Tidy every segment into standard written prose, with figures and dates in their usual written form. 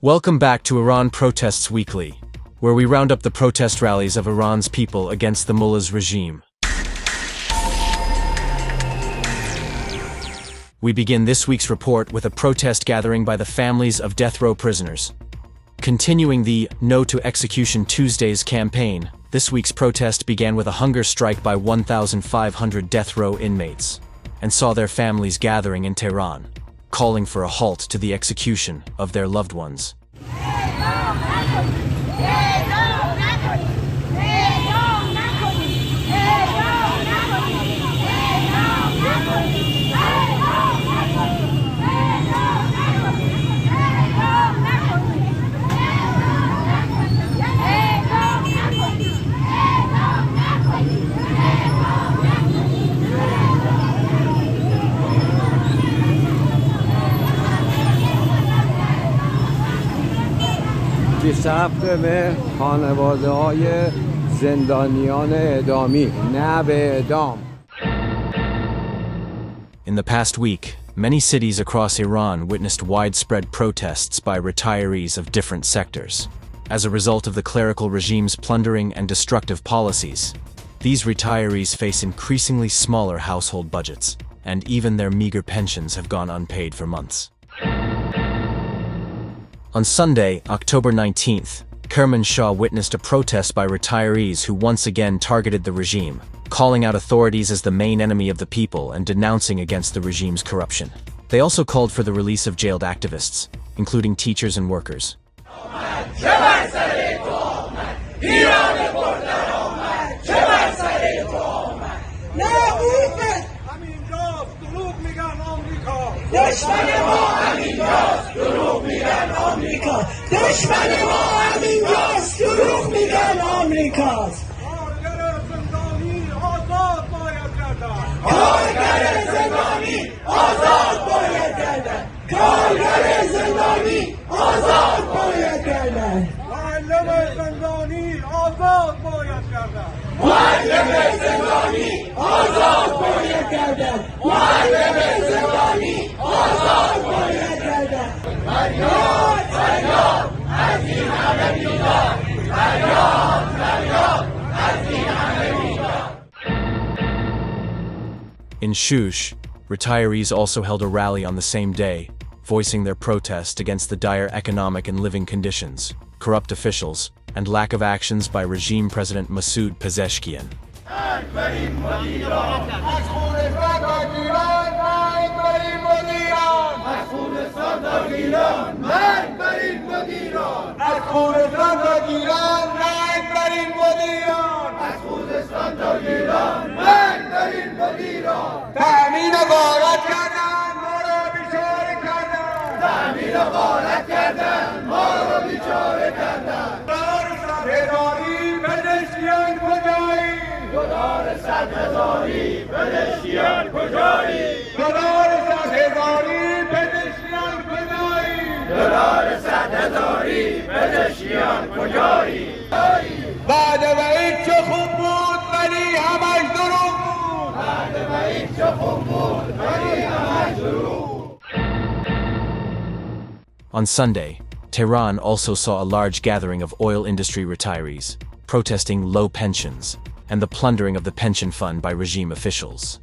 Welcome back to Iran Protests Weekly, where we round up the protest rallies of Iran's people against the mullah's regime. We begin this week's report with a protest gathering by the families of death row prisoners. Continuing the No to Execution Tuesdays campaign, this week's protest began with a hunger strike by 1,500 death row inmates, and saw their families gathering in Tehran, calling for a halt to the execution of their loved ones. به خانواده‌های زندانیان اعدامی نه به اعدام. In the past week, many cities across Iran witnessed widespread protests by retirees of different sectors. As a result of the clerical regime's plundering and destructive policies, these retirees face increasingly smaller household budgets, and even their meager pensions have gone unpaid for months. On Sunday, October 19th, Kermanshah witnessed a protest by retirees who once again targeted the regime, calling out authorities as the main enemy of the people and denouncing against the regime's corruption. They also called for the release of jailed activists, including teachers and workers. دشمن ما همینجاست دروغ میگن آمریکا دشمن ما همینجاست دروغ میگن آمریکاست کارگر زندانی آزاد باید گردن کارگر زندانی آزاد باید گردن معلم زندانی آزاد باید گردن معلم زندانی آزاد باید گردن معلم زندانی آزاد باید گردن فریاد فریاد از این همه بیدار فریاد فریاد از این همه بیدار. In Shush, retirees also held a rally on the same day, voicing their protest against the dire economic and living conditions, corrupt officials, and lack of actions by regime President Masoud Pezeshkian. بعد وعید چه خوب بود ولی همش دروغ بود بعد وعید چه خوب بود ولی همش دروغ. On Sunday, Tehran also saw a large gathering of oil industry retirees, protesting low pensions and the plundering of the pension fund by regime officials.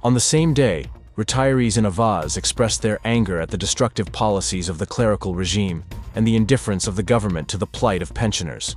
On the same day, retirees in Avaz expressed their anger at the destructive policies of the clerical regime and the indifference of the government to the plight of pensioners.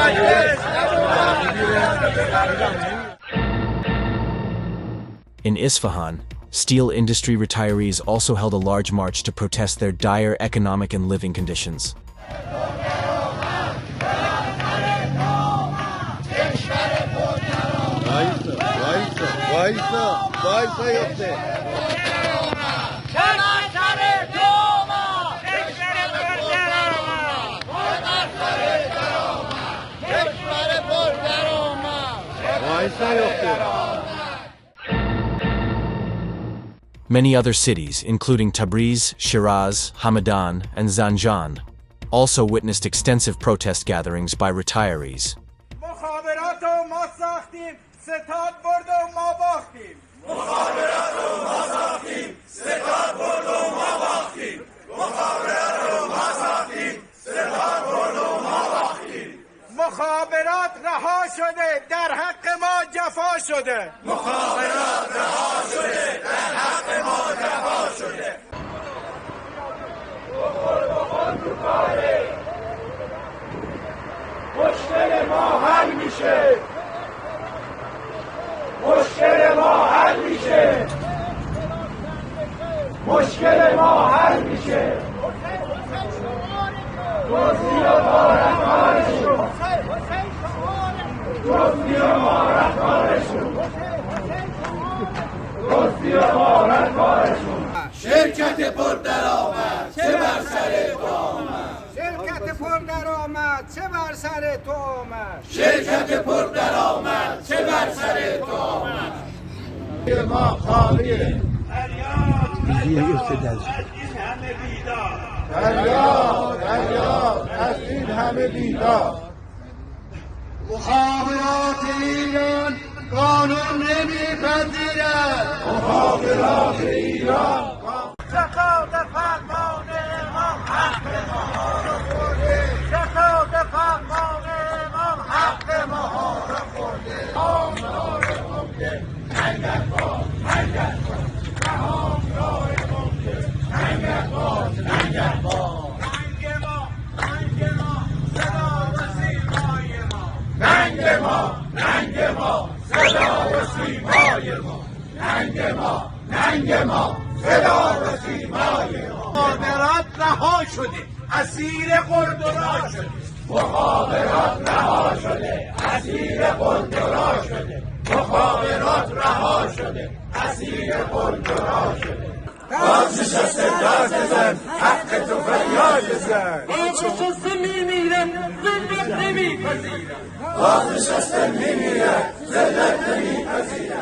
Rallies. In Isfahan, steel industry retirees also held a large march to protest their dire economic and living conditions. Many other cities, including Tabriz, Shiraz, Hamadan, and Zanjan, also witnessed extensive protest gatherings by retirees. مخابرات رها شده در حق ما جفا شده مخابرات رها شده در حق ما جفا شده مشکل ما حل میشه مشکل ما حل میشه مشکل ما حل میشه دوستی و مبارکبادشون دوستی و مبارکبادشون دوستی و مبارکبادشون شرکت پردرآمد چه بر سر تو آمد شرکت پردرآمد چه بر سر تو آمد شرکت پردرآمد چه بر سر تو آمد ما خالیه فریاد از این همه بیدار مخابرات ایران قانون نمیپذیرد مخابرات ایران ستاد فرمان امام حق ما را خورده ستاد فرمان امام حق ما را خورده آمرای ممکن ننگرباز ننگرباز آمرای ممکن ننگرباز ننگرباز ننگ ما ننگ ما صدا و سیمای ما ننگ ما ننگ ما صدا و سیمای ما مخابرات رها شده اسیر قلدرا شده مخابرات رها شده اسیر قلدرا شده مخابرات رها شده اسیر قلدرا شده بازنشسته داد بزن حق تو فریاد بزن بازنشسته میمیره ذلت نمیپذیره بازنشسته میمیره ذلت نمیپذیره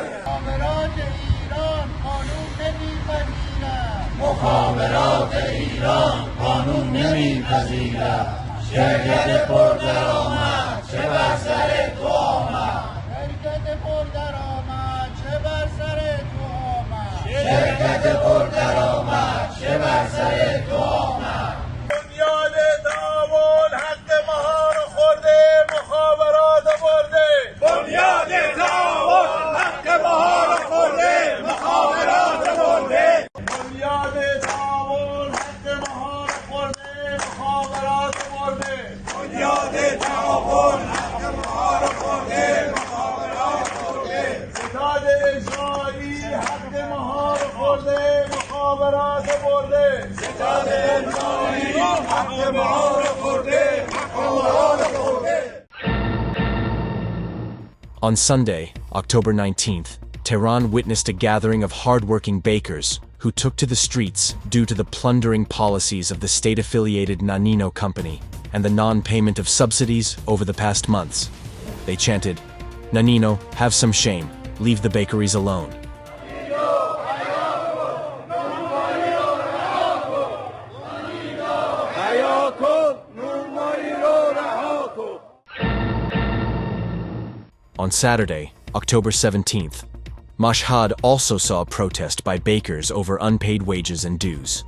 مخابرات ایران قانون نمیپذیره شرکت پردرآمد چه بر سر تو آمد شرکت پردرآمد چه بر سر تو آمد شرکت پردرآمد چه بر سر تو آمد بنیاد تعاون حق ما رو خورده مخابرات برده بنیاد تعاون حق ما رو خورده مخابرات برده بنیاد تعاون حق ما رو خورده مخابرات برده بنیاد تعاون حق ما رو خورده مخابرات برده ستاد اجرایی حق ما رو خورده مخابرات برده ستاد اجرایی حق ما رو خورده مخابرات برده. On Sunday, October 19th, Tehran witnessed a gathering of hard-working bakers who took to the streets due to the plundering policies of the state-affiliated Nanino company and the non-payment of subsidies over the past months. They chanted, "Nanino, have some shame. Leave the bakeries alone." On Saturday, October 17th, Mashhad also saw a protest by bakers over unpaid wages and dues.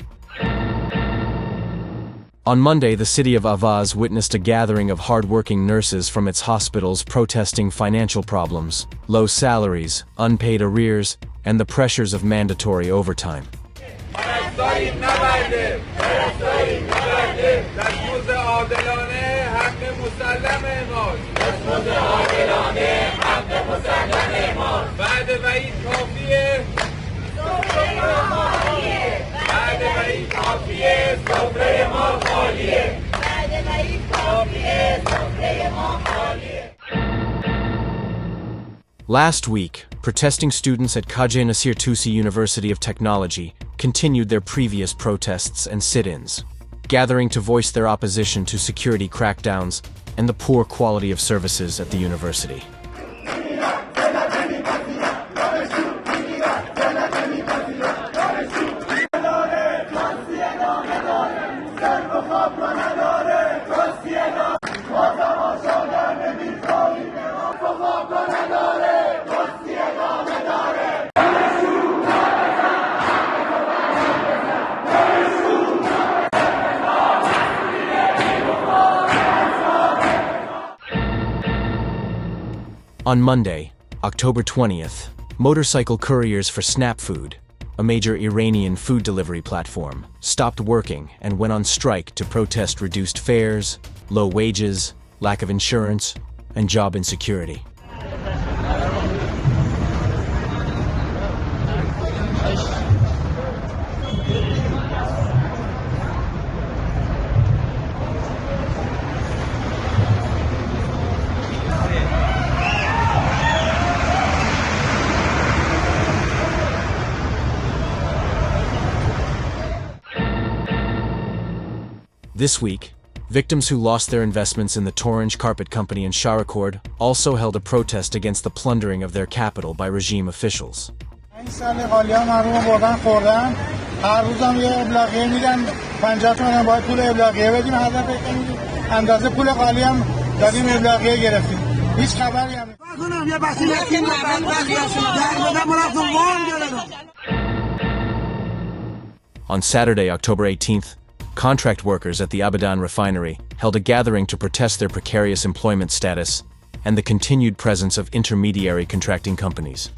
On Monday, the city of Avaz witnessed a gathering of hard-working nurses from its hospitals protesting financial problems, low salaries, unpaid arrears, and the pressures of mandatory overtime. بعد وعید کافیه بعد وعید کافیه سفره ما خالیه بعد وعید کافیه سفره ما خالیه. Last week, protesting students at Kajeh Nasir Tusi University of Technology continued their previous protests and sit-ins, gathering to voice their opposition to security crackdowns and the poor quality of services at the university. On Monday, October 20th, motorcycle couriers for Snap Food, a major Iranian food delivery platform, stopped working and went on strike to protest reduced fares, low wages, lack of insurance, and job insecurity. This week, victims who lost their investments in the Torrange Carpet Company in Sharacord also held a protest against the plundering of their capital by regime officials. On Saturday, October 18th, contract workers at the Abadan refinery held a gathering to protest their precarious employment status and the continued presence of intermediary contracting companies.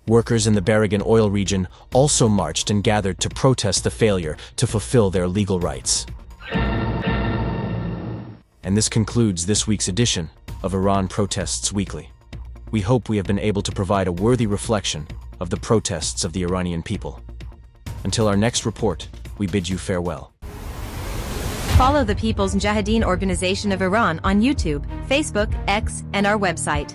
Workers in the Baragan oil region also marched and gathered to protest the failure to fulfill their legal rights. And this concludes this week's edition of Iran Protests Weekly. We hope we have been able to provide a worthy reflection of the protests of the Iranian people. Until our next report, we bid you farewell. Follow the People's Mujahideen Organization of Iran on YouTube, Facebook, X, and our website.